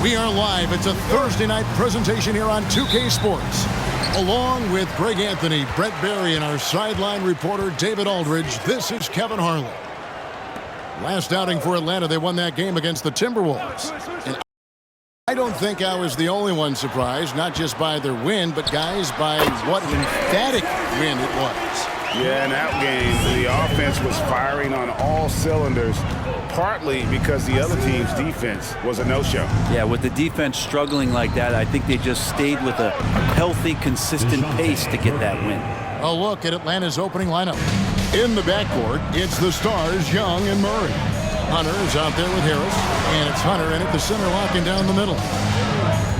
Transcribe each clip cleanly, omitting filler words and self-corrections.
We are live. It's a Thursday night presentation here on 2K Sports. Along with Greg Anthony, Brett Barry, and our sideline reporter David Aldridge, this is Kevin Harlan. Last outing for Atlanta, they won that game against the Timberwolves. And I don't think I was the only one surprised, not just by their win, but guys, by what an emphatic win it was. Yeah, in that game, the offense was firing on all cylinders, partly because the other team's defense was a no-show. Yeah, with the defense struggling like that, I think they just stayed with a healthy, consistent pace to get that win. A look at Atlanta's opening lineup. In the backcourt, it's the stars, Young and Murray. Hunter is out there with Harris, and it's Hunter in at the center, locking down the middle.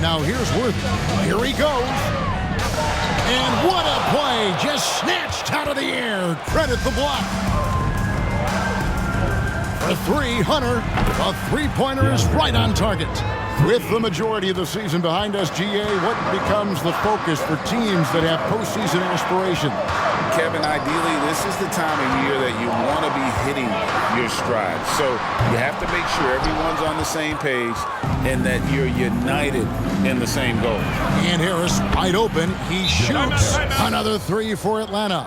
Now here's Worthy. Here he goes. And what a play! Just snatched out of the air. Credit the block. For three, Hunter. A three-pointer is right on target. With the majority of the season behind us, GA, what becomes the focus for teams that have postseason aspirations? Kevin, ideally, this is the time of year that you want to be hitting your stride. So you have to make sure everyone's on the same page and that you're united in the same goal. And Harris wide open. He shoots. Another three for Atlanta.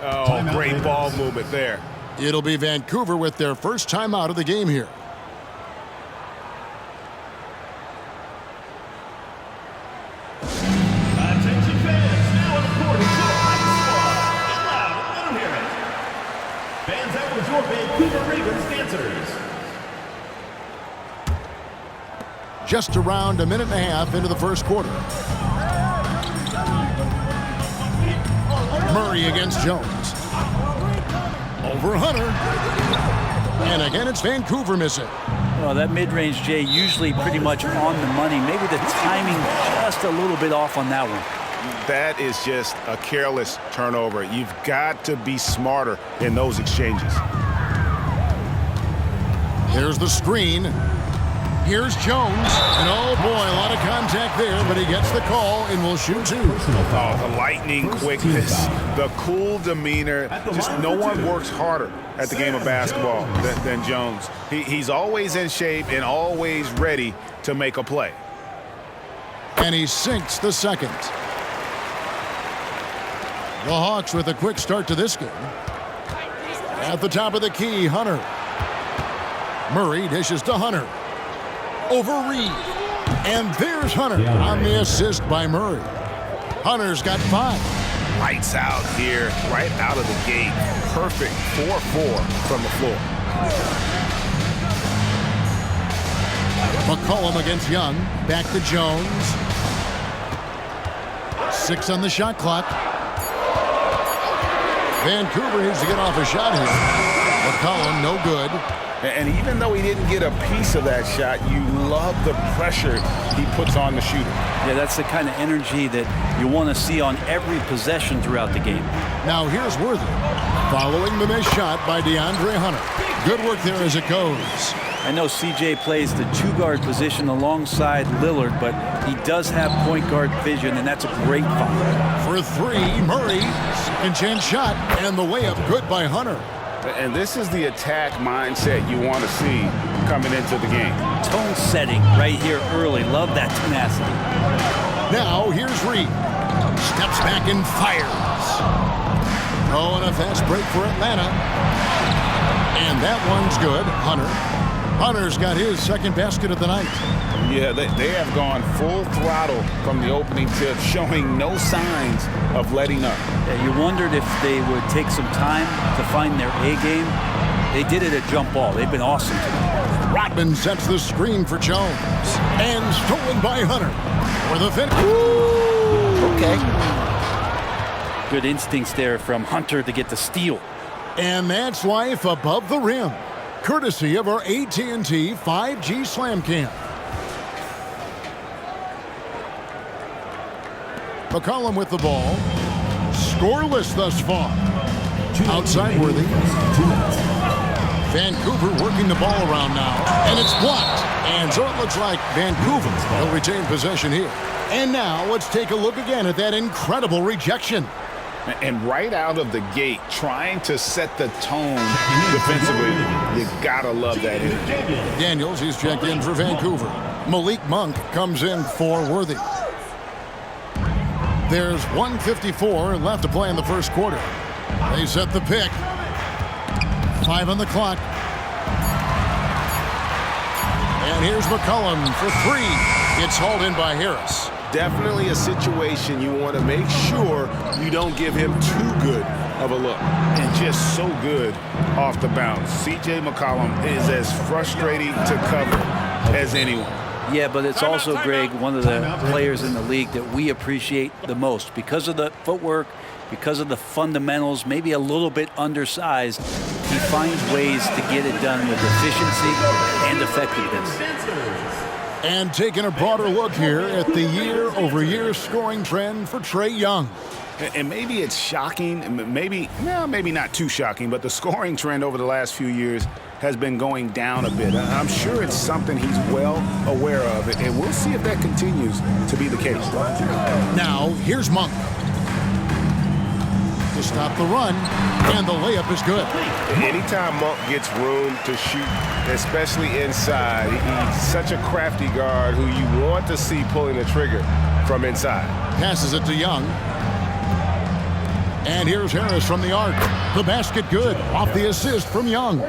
Oh, great ball movement there. It'll be Vancouver with their first timeout of the game here. Just around a minute and a half into the first quarter. Murray against Jones. Over Hunter. And again, it's Vancouver missing. Well, that mid-range, Jay, usually pretty much on the money. Maybe the timing just a little bit off on that one. That is just a careless turnover. You've got to be smarter in those exchanges. Here's the screen. Here's Jones. And oh boy, a lot of contact there, but he gets the call and will shoot two. Oh, the lightning quickness, the cool demeanor. Just no one works harder at the game of basketball than Jones. He's always in shape and always ready to make a play. And he sinks the second. The Hawks with a quick start to this game. At the top of the key, Hunter. Murray dishes to Hunter. Over Reed. And there's Hunter on the assist by Murray. Hunter's got 5. Lights out here, right out of the gate. Perfect 4-4 from the floor. McCollum against Young. Back to Jones. 6 on the shot clock. Vancouver needs to get off a shot here. McCollum, no good. And even though he didn't get a piece of that shot, you love the pressure he puts on the shooter. Yeah, that's the kind of energy that you want to see on every possession throughout the game. Now here's Worthy. Following the missed shot by DeAndre Hunter. Good work there as it goes. I know CJ plays the two-guard position alongside Lillard, but he does have point guard vision, and that's a great foul. For three, Murray. Second chance shot, and the layup good by Hunter. And this is the attack mindset you want to see coming into the game. Tone setting right here early. Love that tenacity. Now here's Reed. Steps back and fires. Oh, and a fast break for Atlanta. And that one's good. Hunter's got his second basket of the night. Yeah, they have gone full throttle from the opening tip, showing no signs of letting up. Yeah, you wondered if they would take some time to find their A game. They did it at jump ball. They've been awesome today. Rodman sets the screen for Jones. And stolen by Hunter. For the finish. Okay. Good instincts there from Hunter to get the steal. And that's life above the rim. Courtesy of our AT&T 5G Slam Cam. McCollum with the ball. Scoreless thus far. Outside Worthy. Vancouver working the ball around now. And it's blocked. And so it looks like Vancouver will retain possession here. And now let's take a look again at that incredible rejection. And right out of the gate, trying to set the tone defensively, you gotta love that energy. Daniels is checked in for Vancouver. Malik Monk comes in for Worthy. There's 1:54 left to play in the first quarter. They set the pick. 5 on the clock. And here's McCollum for 3. It's hauled in by Harris. Definitely a situation you want to make sure you don't give him too good of a look. And just so good off the bounce. C.J. McCollum is as frustrating to cover as anyone. Yeah, but it's also, Greg, one of the players in the league that we appreciate the most because of the footwork, because of the fundamentals, maybe a little bit undersized. He finds ways to get it done with efficiency and effectiveness. And taking a broader look here at the year-over-year scoring trend for Trae Young. And maybe it's shocking, maybe not too shocking, but the scoring trend over the last few years has been going down a bit. I'm sure it's something he's well aware of, and we'll see if that continues to be the case. Now, here's Monk to stop the run, and the layup is good. Anytime Monk gets room to shoot, especially inside, he's such a crafty guard who you want to see pulling the trigger from inside. Passes it to Young. And here's Harris from the arc. The basket good off the assist from Young.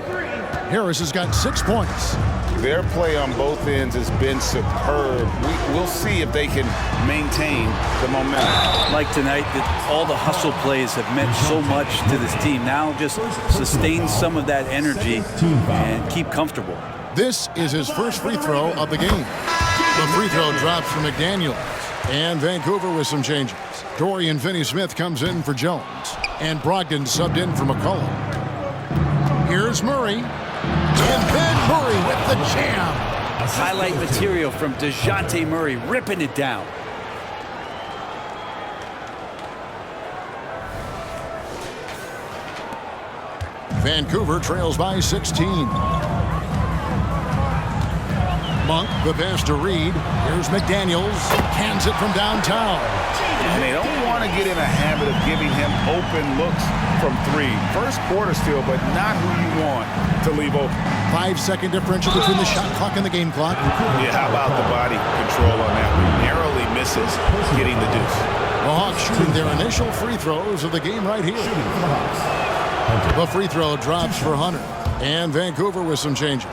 Harris has got 6 points. Their play on both ends has been superb. We'll see if they can maintain the momentum. Like tonight, all the hustle plays have meant so much to this team. Now just sustain some of that energy and keep comfortable. This is his first free throw of the game. The free throw drops from McDaniels. And Vancouver with some changes. Dorian Finney-Smith comes in for Jones. And Brogdon subbed in for McCollum. Here's Murray. And then Murray with the jam. Highlight material from DeJounte Murray, ripping it down. Vancouver trails by 16. Monk, the pass to Reed. Here's McDaniels. Cans it from downtown. And they don't want to get in a habit of giving him open looks from 3. First quarter still, but not who you want to leave open. 5-second differential between the shot clock and the game clock. Yeah, how about the body control on that one? Narrowly misses getting the deuce. The Hawks shooting their initial free throws of the game right here. The free throw drops for Hunter. And Vancouver with some changes.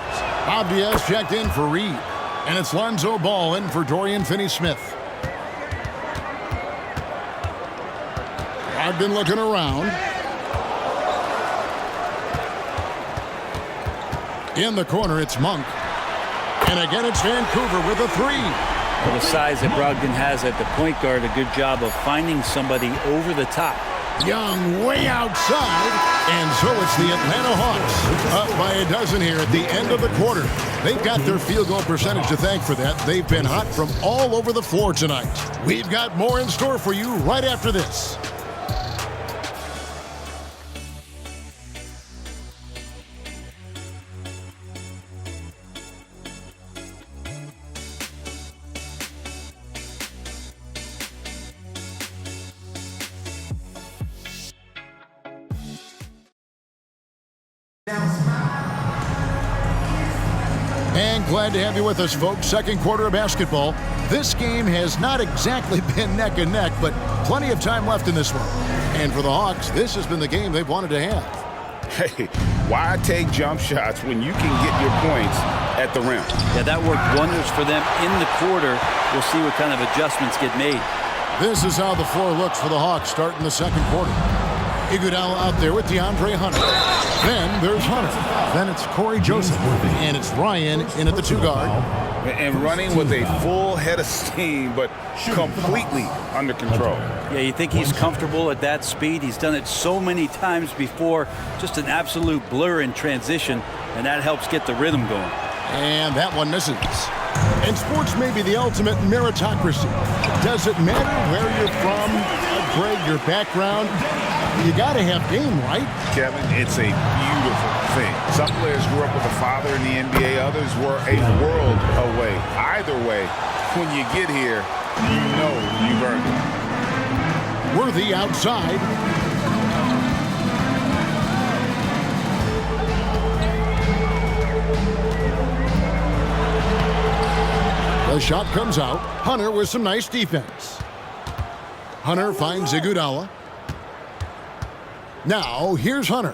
Bob Diaz checked in for Reed. And it's Lonzo Ball in for Dorian Finney-Smith. Brogdon looking around. In the corner, it's Monk. And again, it's Vancouver with a 3. Well, the size that Brogdon has at the point guard, a good job of finding somebody over the top. Young way outside, and so it's the Atlanta Hawks up by a dozen here at the end of the quarter. They've got their field goal percentage to thank for that. They've been hot from all over the floor tonight. We've got more in store for you right after this. And glad to have you with us, folks. Second quarter of basketball. This game has not exactly been neck and neck, but plenty of time left in this one. And for the Hawks, this has been the game they've wanted to have. Hey, why take jump shots when you can get your points at the rim? Yeah, that worked wonders for them in the quarter. We'll see what kind of adjustments get made. This is how the floor looks for the Hawks starting the second quarter. Iguodala out there with DeAndre Hunter. Then there's Hunter. Then it's Corey Joseph. And it's Ryan in at the 2 guard. And running with a full head of steam, but completely under control. Yeah, you think he's comfortable at that speed. He's done it so many times before. Just an absolute blur in transition, and that helps get the rhythm going. And that one misses. And sports may be the ultimate meritocracy. Does it matter where you're from, Greg, your background? You got to have game, right? Kevin, it's a beautiful thing. Some players grew up with a father in the NBA. Others were a world away. Either way, when you get here, you know you've earned it. Worthy outside. The shot comes out. Hunter with some nice defense. Hunter finds Iguodala. Now, here's Hunter.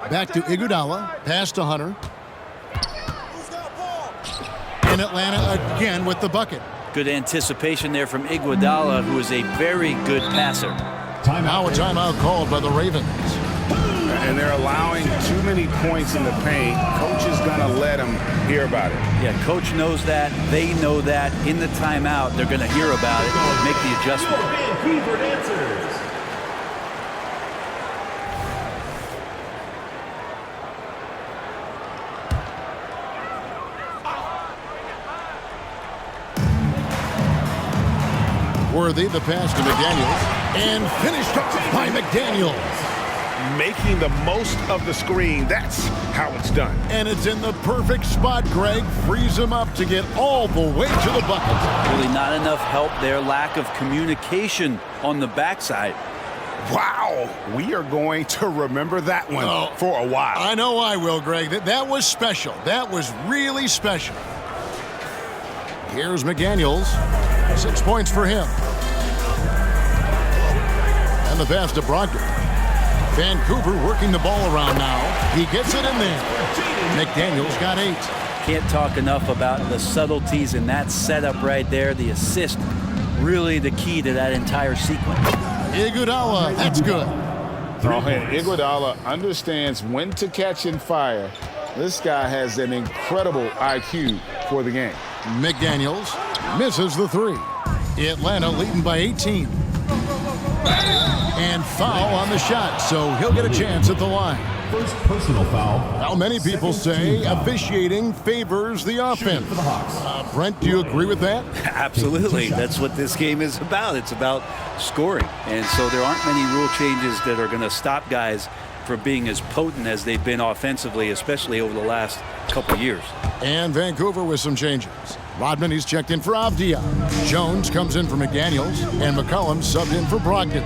Back to Iguodala. Pass to Hunter. And Atlanta again with the bucket. Good anticipation there from Iguodala, who is a very good passer. Now a timeout called by the Ravens. And they're allowing too many points in the paint. Coach is going to let them hear about it. Yeah, coach knows that. They know that. In the timeout, they're going to hear about it and make the adjustment. Worthy, the pass to McDaniels. And finished off by McDaniels. Making the most of the screen. That's how it's done. And it's in the perfect spot, Greg. Frees him up to get all the way to the bucket. Really not enough help there. Lack of communication on the backside. Wow. We are going to remember that one for a while. I know I will, Greg. That was special. That was really special. Here's McDaniels. 6 points for him. And the pass to Brogdon. Vancouver working the ball around now. He gets it in there. McDaniels got 8. Can't talk enough about the subtleties in that setup right there. The assist, really the key to that entire sequence. Iguodala, that's good. Iguodala understands when to catch and fire. This guy has an incredible IQ for the game. McDaniels misses the 3. Atlanta leading by 18. And foul on the shot, so he'll get a chance at the line. First personal foul. Now, many people say officiating favors the offense. Brent, do you agree with that? Absolutely. That's what this game is about. It's about scoring. And so there aren't many rule changes that are going to stop guys from being as potent as they've been offensively, especially over the last couple of years. And Vancouver with some changes. Rodman, he's checked in for Avdia. Jones comes in for McDaniels, and McCollum subbed in for Brogdon.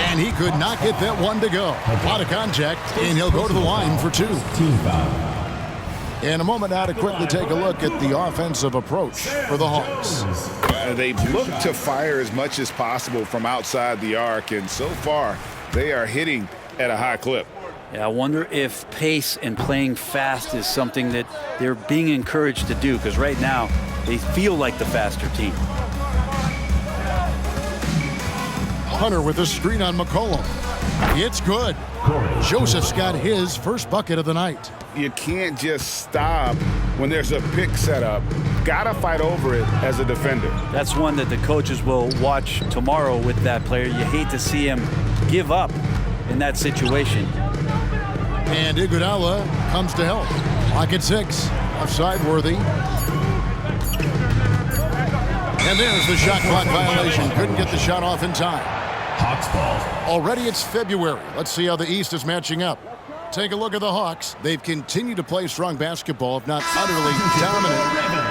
And he could not get that one to go. A lot of contact, and he'll go to the line for 2. Team foul. In a moment now to quickly take a look at the offensive approach for the Hawks. They look to fire as much as possible from outside the arc, and so far they are hitting at a high clip. Yeah, I wonder if pace and playing fast is something that they're being encouraged to do, because right now they feel like the faster team. Hunter with a screen on McCollum. It's good. Joseph's got his first bucket of the night. You can't just stop when there's a pick set up. Gotta fight over it as a defender. That's one that the coaches will watch tomorrow with that player. You hate to see him give up in that situation. And Iguodala comes to help. Lock at 6. Offside Worthy. And there's the shot clock violation. Couldn't get the shot off in time. Hawks ball. Already it's February. Let's see how the East is matching up. Take a look at the Hawks. They've continued to play strong basketball, if not utterly dominant,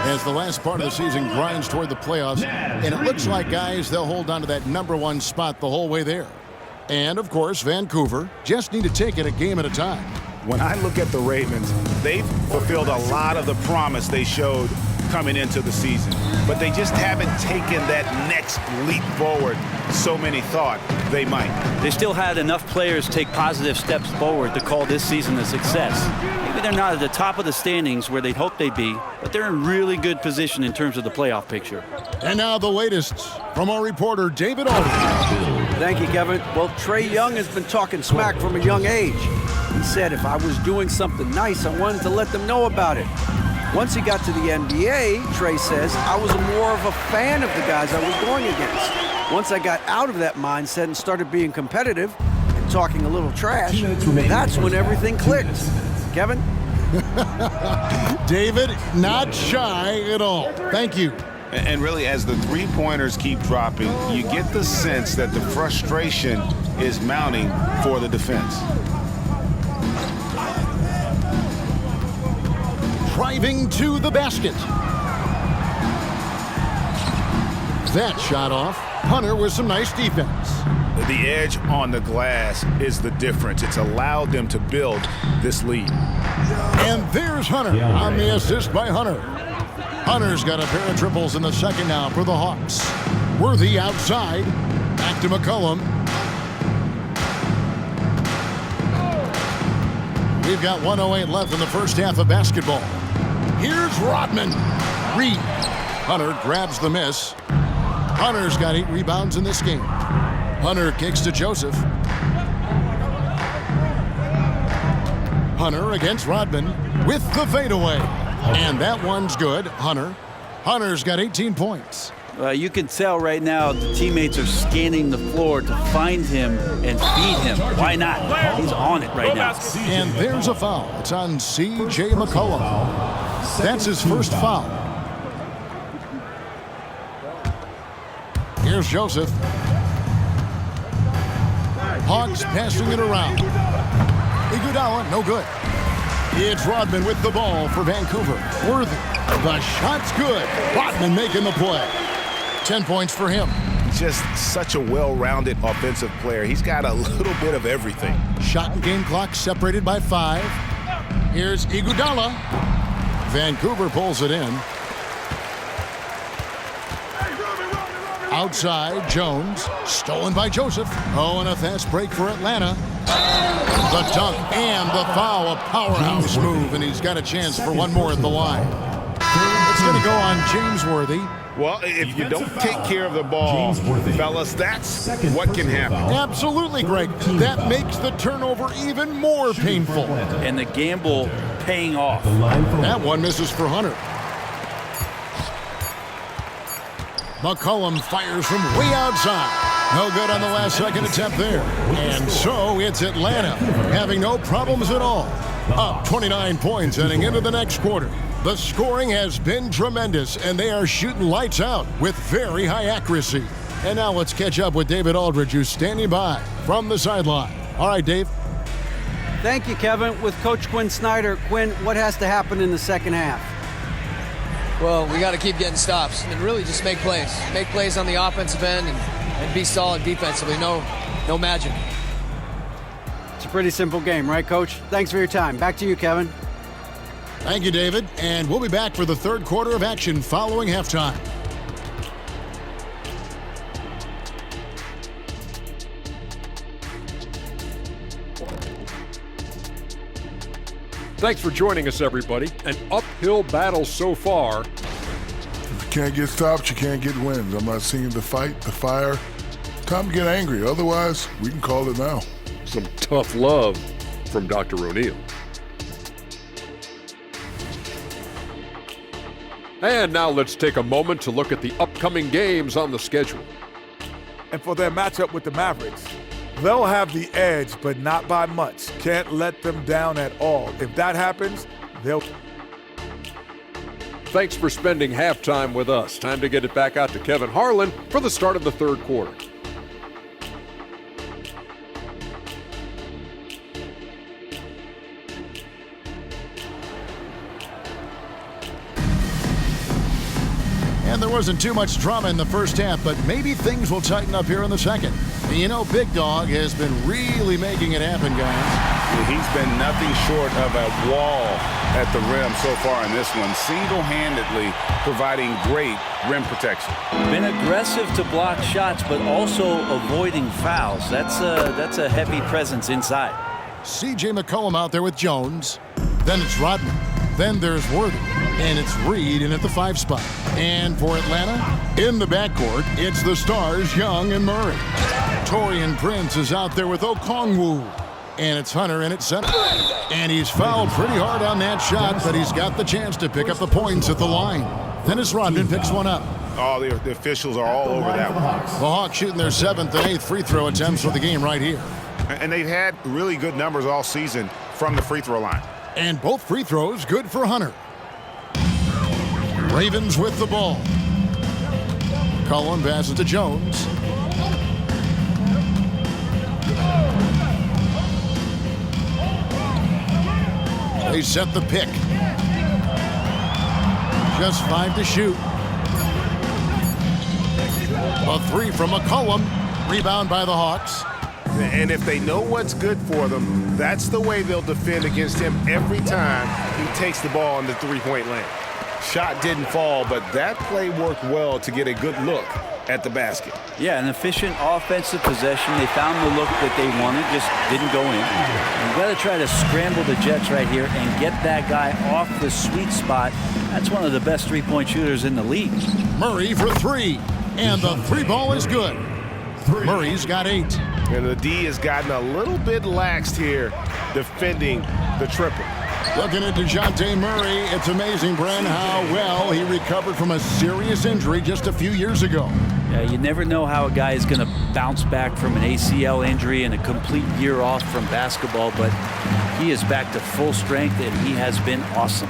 as the last part of the season grinds toward the playoffs. And it looks like, guys, they'll hold on to that #1 spot the whole way there. And, of course, Vancouver just need to take it a game at a time. When I look at the Ravens, they've fulfilled a lot of the promise they showed coming into the season. But they just haven't taken that next leap forward so many thought they might. They still had enough players take positive steps forward to call this season a success. Maybe they're not at the top of the standings where they'd hope they'd be, but they're in really good position in terms of the playoff picture. And now the latest from our reporter, David Aldridge. Thank you, Kevin. Well, Trae Young has been talking smack from a young age. He said if I was doing something nice, I wanted to let them know about it. Once he got to the NBA, Trae says, I was more of a fan of the guys I was going against. Once I got out of that mindset and started being competitive and talking a little trash, that's when everything clicked. Kevin? David, not shy at all. Thank you. And really, as the three-pointers keep dropping, you get the sense that the frustration is mounting for the defense. Driving to the basket. That shot off. Hunter with some nice defense. The edge on the glass is the difference. It's allowed them to build this lead. And there's Hunter on the assist by Hunter. Hunter's got a pair of triples in the second now for the Hawks. Worthy outside. Back to McCollum. We've got 1:08 left in the first half of basketball. Here's Rodman. Reed. Hunter grabs the miss. Hunter's got 8 rebounds in this game. Hunter kicks to Joseph. Hunter against Rodman with the fadeaway. And that one's good. Hunter's got 18 points. You can tell right now the teammates are scanning the floor to find him and feed him. Why not? He's on it right now. And there's a foul. It's on C.J. McCollum. That's his first foul. Here's Joseph. Hawks passing it around. Iguodala, no good. It's Rodman with the ball for Vancouver. Worthy. The shot's good. Rodman making the play. 10 points for him. Just such a well-rounded offensive player. He's got a little bit of everything. Shot and game clock separated by 5. Here's Iguodala. Vancouver pulls it in. Outside, Jones. Stolen by Joseph. Oh, and a fast break for Atlanta. The dunk and the foul. A powerhouse move, and he's got a chance for one more at the line. It's going to go on James Worthy. Well, if you don't take care of the ball, fellas, that's what can happen. Absolutely, Greg. That makes the turnover even more painful. And the gamble paying off. That one misses for Hunter. McCollum fires from way outside. No good on the last second attempt there. And so it's Atlanta having no problems at all. Up 29 points heading into the next quarter. The scoring has been tremendous, and they are shooting lights out with very high accuracy. And now let's catch up with David Aldridge, who's standing by from the sideline. All right, Dave. Thank you, Kevin. With Coach Quinn Snyder, Quinn, what has to happen in the second half? Well, we got to keep getting stops and really just make plays. Make plays on the offensive end and be solid defensively. No magic. It's a pretty simple game, right, Coach? Thanks for your time. Back to you, Kevin. Thank you, David. And we'll be back for the third quarter of action following halftime. Thanks for joining us, everybody. An uphill battle so far. If you can't get stops, you can't get wins. I'm not seeing the fight, the fire. Time to get angry. Otherwise, we can call it now. Some tough love from Dr. O'Neill. And now let's take a moment to look at the upcoming games on the schedule. And for their matchup with the Mavericks, they'll have the edge, but not by much. Can't let them down at all. If that happens, they'll... Thanks for spending halftime with us. Time to get it back out to Kevin Harlan for the start of the third quarter. And there wasn't too much drama in the first half, but maybe things will tighten up here in the second. You know, Big Dog has been really making it happen, guys. He's been nothing short of a wall at the rim so far in this one, single-handedly providing great rim protection. Been aggressive to block shots, but also avoiding fouls. That's a heavy presence inside. C.J. McCollum out there with Jones. Then it's Rodman. Then there's Worthy. And it's Reed in at the 5 spot. And for Atlanta, in the backcourt, it's the stars Young and Murray. Torian Prince is out there with Okongwu. And it's Hunter in at center. And he's fouled pretty hard on that shot, but he's got the chance to pick up the points at the line. Then it's Rodman picks one up. Oh, the officials are all over that one. The Hawks shooting their 7th and 8th free throw attempts for the game right here. And they've had really good numbers all season from the free throw line. And both free throws good for Hunter. Ravens with the ball. Cullen passes to Jones. They set the pick. Just 5 to shoot. A 3 from McCollum. Rebound by the Hawks. And if they know what's good for them, that's the way they'll defend against him every time he takes the ball in the three-point lane. Shot didn't fall, but that play worked well to get a good look at the basket. Yeah, an efficient offensive possession. They found the look that they wanted, just didn't go in. You've got to try to scramble the Jets right here and get that guy off the sweet spot. That's one of the best three-point shooters in the league. Murray for three, and the three ball is good. Murray's got 8. And the D has gotten a little bit laxed here defending the triple. Looking at DeJounte Murray, it's amazing, Bren, how well he recovered from a serious injury just a few years ago. Yeah, you never know how a guy is going to bounce back from an ACL injury and a complete year off from basketball, but he is back to full strength, and he has been awesome.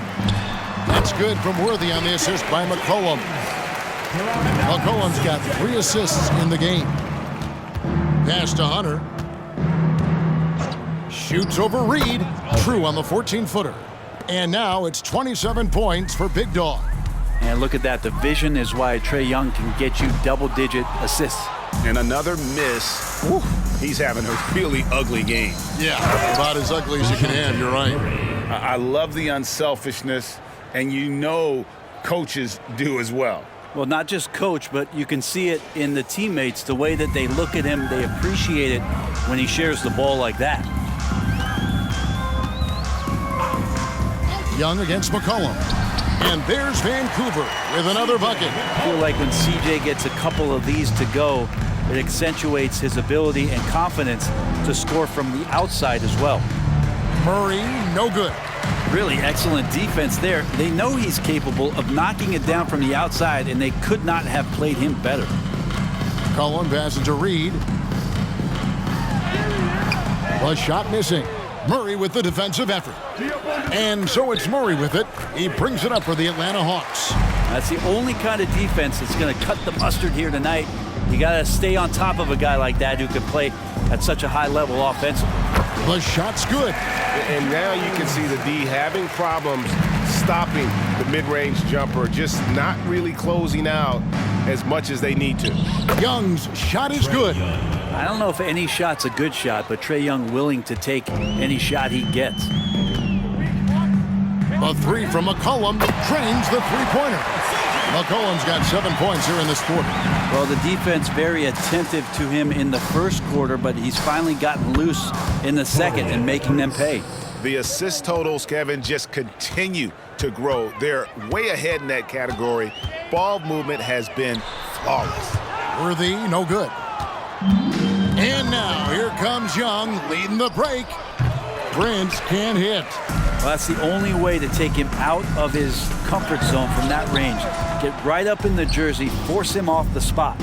That's good from Worthy on the assist by McCollum. McCollum's got 3 assists in the game. Pass to Hunter. Shoots over Reed. True on the 14-footer. And now it's 27 points for Big Dog. And look at that. The vision is why Trae Young can get you double-digit assists. And another miss. Whew, he's having a really ugly game. Yeah, about as ugly as you can have. You're right. I love the unselfishness, and you know coaches do as well. Well, not just coach, but you can see it in the teammates, the way that they look at him. They appreciate it when he shares the ball like that. Young against McCollum. And there's Vancouver with another bucket. I feel like when CJ gets a couple of these to go, it accentuates his ability and confidence to score from the outside as well. Murray, no good. Really excellent defense there. They know he's capable of knocking it down from the outside, and they could not have played him better. McCollum passes to Reed. The shot missing. Murray with the defensive effort. And so it's Murray with it. He brings it up for the Atlanta Hawks. That's the only kind of defense that's going to cut the mustard here tonight. You got to stay on top of a guy like that who can play at such a high level offensively. The shot's good. And now you can see the D having problems stopping the mid-range jumper, just not really closing out as much as they need to. Young's shot is good. I don't know if any shot's a good shot, but Trae Young willing to take any shot he gets. A 3 from McCollum drains the three-pointer. McCollum's got 7 points here in this quarter. Well, the defense very attentive to him in the first quarter, but he's finally gotten loose in the second and making them pay. The assist totals, Kevin, just continue to grow. They're way ahead in that category. Ball movement has been flawless. Worthy, no good. And now here comes Young leading the break. Prince can't hit. Well, that's the only way to take him out of his comfort zone from that range. Get right up in the jersey, force him off the spot.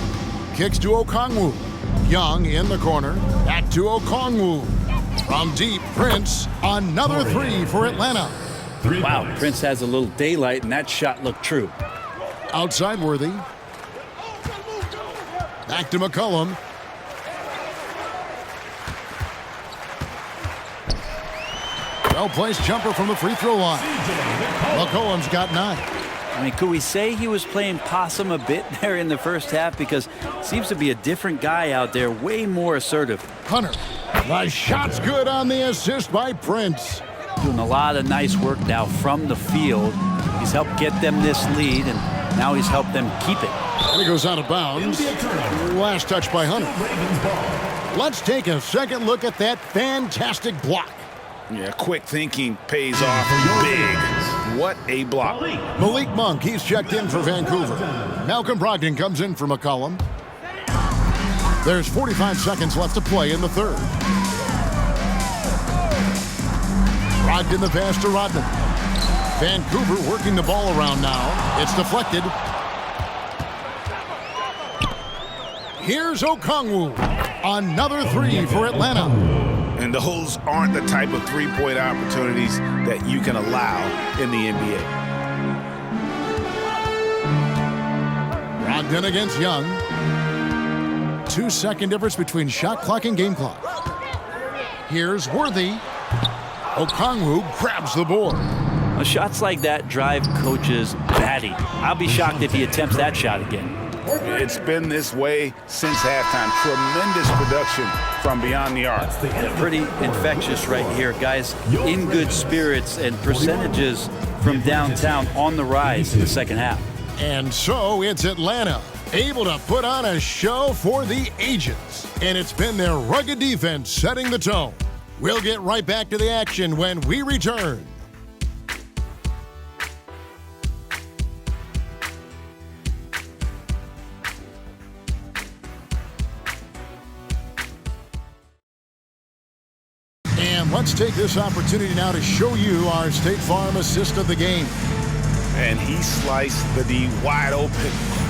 Kicks to Okongwu. Young in the corner. Back to Okongwu. From deep, Prince, another 3 for Atlanta. Wow, Prince has a little daylight, and that shot looked true. Outside Worthy. Back to McCollum. Well-placed jumper from the free throw line. McCollum's got 9. I mean, could we say he was playing possum a bit there in the first half? Because seems to be a different guy out there, way more assertive. Hunter. The shot's good on the assist by Prince. Doing a lot of nice work now from the field. He's helped get them this lead, and now he's helped them keep it. He goes out of bounds. Last touch by Hunter. Let's take a second look at that fantastic block. Yeah, quick thinking pays off big. What a block. Malik Monk, he's checked in for Vancouver. Malcolm Brogdon comes in for McCollum. There's 45 seconds left to play in the third. Brogdon the pass to Rodman. Vancouver working the ball around now. It's deflected. Here's Okongwu. Another 3 for Atlanta. And those aren't the type of three-point opportunities that you can allow in the NBA. Brogdon against Young. 2-second difference between shot clock and game clock. Here's Worthy. Okongwu grabs the board. Well, shots like that drive coaches batty. I'll be shocked if he attempts that shot again. It's been this way since halftime. Tremendous production from beyond the arc. Pretty infectious right here, guys. In good spirits, and percentages from downtown on the rise in the second half. And so it's Atlanta, able to put on a show for the ages. And it's been their rugged defense setting the tone. We'll get right back to the action when we return. And let's take this opportunity now to show you our State Farm assist of the game. And he sliced the D wide open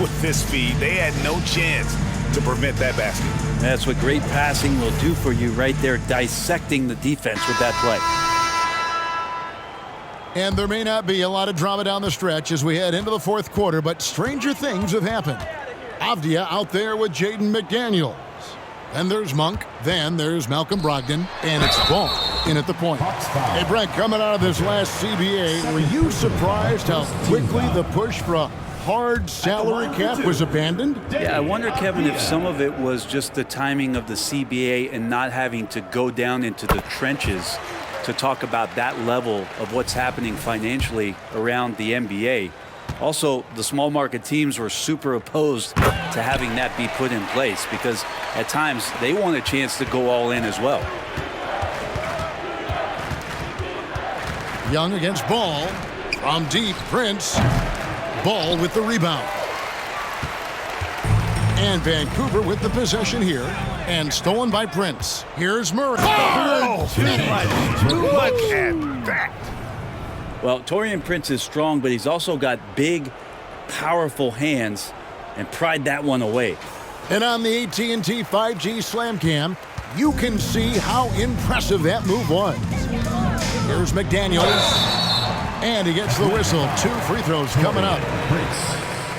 with this feed. They had no chance to prevent that basket. That's what great passing will do for you right there, dissecting the defense with that play. And there may not be a lot of drama down the stretch as we head into the fourth quarter, but stranger things have happened. Avdia out there with Jaden McDaniels. Then there's Monk. Then there's Malcolm Brogdon. And it's Ball in at the point. Hey, Brent, coming out of this last CBA, were you surprised how quickly the push for a hard salary cap was abandoned? Yeah, I wonder, Kevin, if some of it was just the timing of the CBA and not having to go down into the trenches to talk about that level of what's happening financially around the NBA. Also, the small market teams were super opposed to having that be put in place because at times they want a chance to go all in as well. Young against Ball. From deep, Prince. Ball with the rebound. And Vancouver with the possession here. And stolen by Prince. Here's Murray. Oh, look at that. Well, Taurean Prince is strong, but he's also got big, powerful hands and pried that one away. And on the AT&T 5G Slam Cam, you can see how impressive that move was. Here's McDaniels. And he gets the whistle. 2 free throws coming up.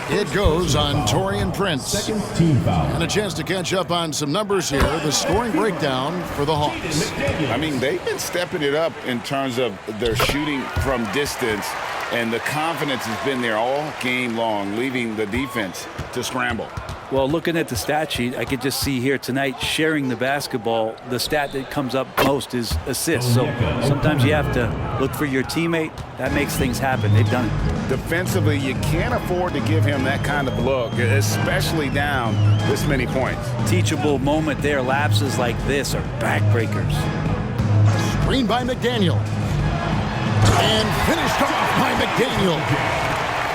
It goes on Taurean Prince. Second team foul. And a chance to catch up on some numbers here. The scoring breakdown for the Hawks. I mean, they've been stepping it up in terms of their shooting from distance, and the confidence has been there all game long, leaving the defense to scramble. Well, looking at the stat sheet, I could just see here tonight sharing the basketball. The stat that comes up most is assists. So sometimes you have to look for your teammate. That makes things happen. They've done it. Defensively, you can't afford to give him that kind of look, especially down this many points. Teachable moment there. Lapses like this are backbreakers. Screen by McDaniel. And finished off by McDaniel.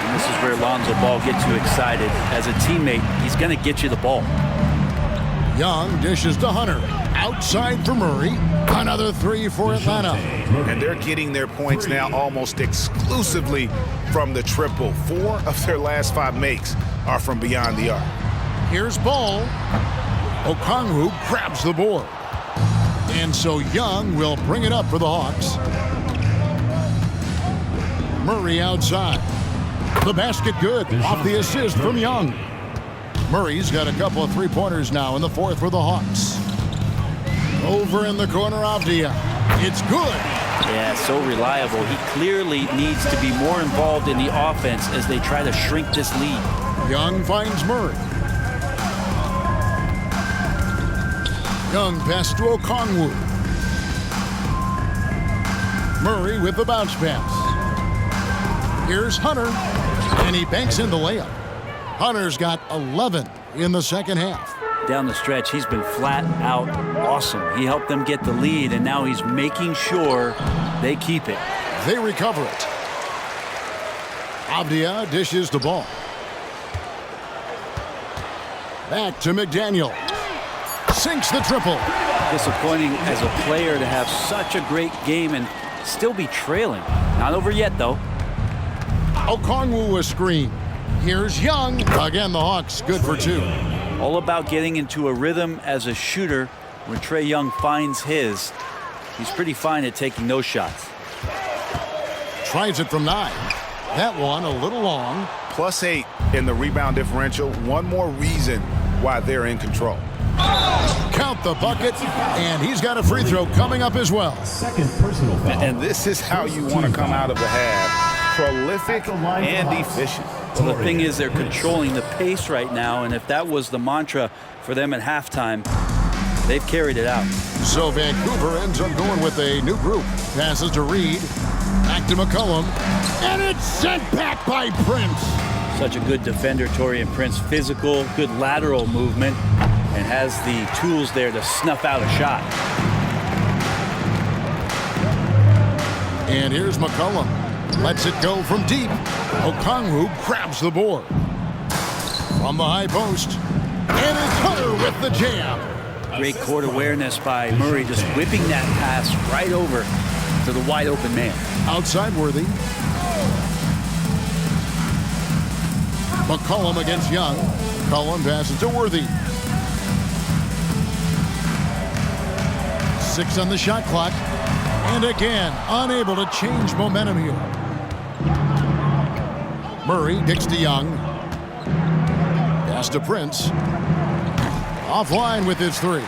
And this is where Lonzo Ball gets you excited. As a teammate, he's going to get you the ball. Young dishes to Hunter. Outside for Murray. Another 3 for Atlanta. And they're getting their points now almost exclusively from the triple. 4 of their last 5 makes are from beyond the arc. Here's Ball. Okongwu grabs the board. And so Young will bring it up for the Hawks. Murray outside. The basket good off the assist from Young. Murray's got a couple of three-pointers now in the fourth for the Hawks. Over in the corner, Avdia. It's good. Yeah, so reliable. He clearly needs to be more involved in the offense as they try to shrink this lead. Young finds Murray. Young pass to Okongwu. Murray with the bounce pass. Here's Hunter, and he banks in the layup. Hunter's got 11 in the second half. Down the stretch, he's been flat out awesome. He helped them get the lead, and now he's making sure they keep it. They recover it. Avdia dishes the ball. Back to McDaniel. Sinks the triple. Disappointing as a player to have such a great game and still be trailing. Not over yet, though. Okongwu a screen. Here's Young. Again, the Hawks good for 2. All about getting into a rhythm as a shooter. When Trae Young finds his, he's pretty fine at taking those shots. Tries it from 9. That one a little long. +8 in the rebound differential. One more reason why they're in control. Count the bucket, and he's got a free throw coming up as well. Second personal foul. And this is how you want to come out of the half. Prolific and efficient. Well, the thing is, they're controlling the pace right now, and if that was the mantra for them at halftime, they've carried it out. So Vancouver ends up going with a new group. Passes to Reed. Back to McCollum. And it's sent back by Prince. Such a good defender, Torian Prince. Physical, good lateral movement, and has the tools there to snuff out a shot. And here's McCollum. Lets it go from deep. Okongwu grabs the board. From the high post. And it's Hunter with the jam. Great court awareness by Murray, just whipping that pass right over to the wide open man. Outside Worthy. McCollum against Young. McCollum passes to Worthy. 6 on the shot clock. And again, unable to change momentum here. Murray kicks to Young. Pass to Prince. Offline with his 3.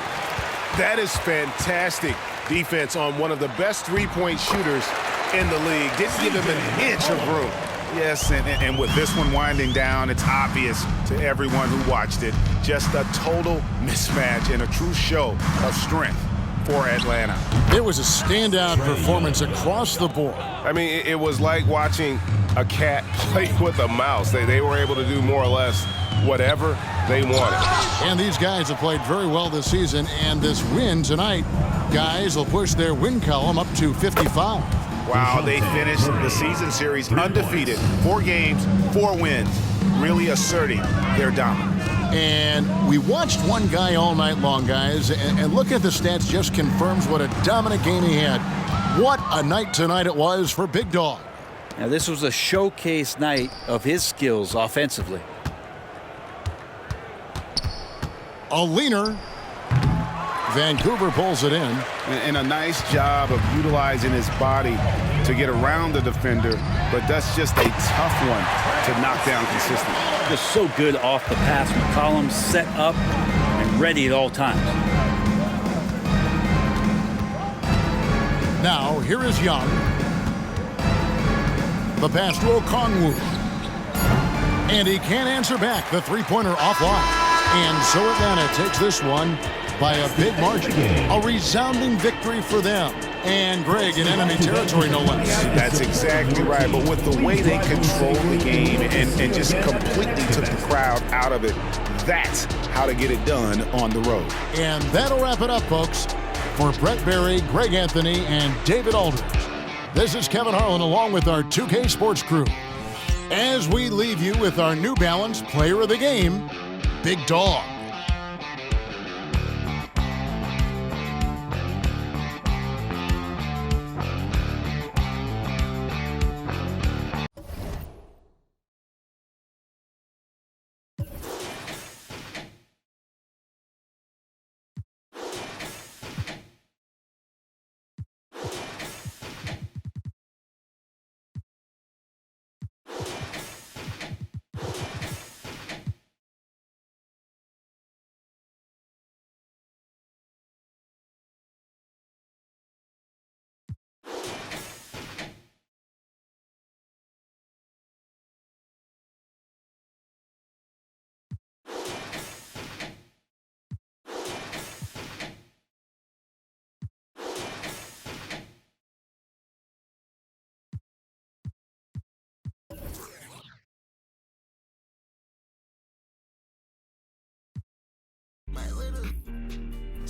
That is fantastic defense on one of the best three-point shooters in the league. Didn't give him an inch of room. Yes, and with this one winding down, it's obvious to everyone who watched it. Just a total mismatch and a true show of strength for Atlanta. It was a standout performance across the board. I mean, it was like watching a cat play with a mouse. They were able to do more or less whatever they wanted. And these guys have played very well this season, and this win tonight, guys will push their win column up to 55. Wow, they finished the season series undefeated. 4 games, 4 wins, really asserting their dominance. And we watched one guy all night long, guys, and look at the stats, just confirms what a dominant game he had. What a night tonight it was for Big Dog. Now, this was a showcase night of his skills offensively. A leaner. Vancouver pulls it in. And a nice job of utilizing his body to get around the defender, but that's just a tough one to knock down consistently. Just so good off the pass. McCollum set up and ready at all times. Now, here is Young. The pass to Okongwu. And he can't answer back. The three-pointer offline. And so Atlanta takes this one by a big margin. A resounding victory for them. And Greg in enemy territory, no less. That's exactly right. But with the way they controlled the game and just completely took the crowd out of it, that's how to get it done on the road. And that'll wrap it up, folks. For Brett Barry, Greg Anthony, and David Aldridge, this is Kevin Harlan along with our 2K Sports crew, as we leave you with our New Balance Player of the Game, Big Dog. My little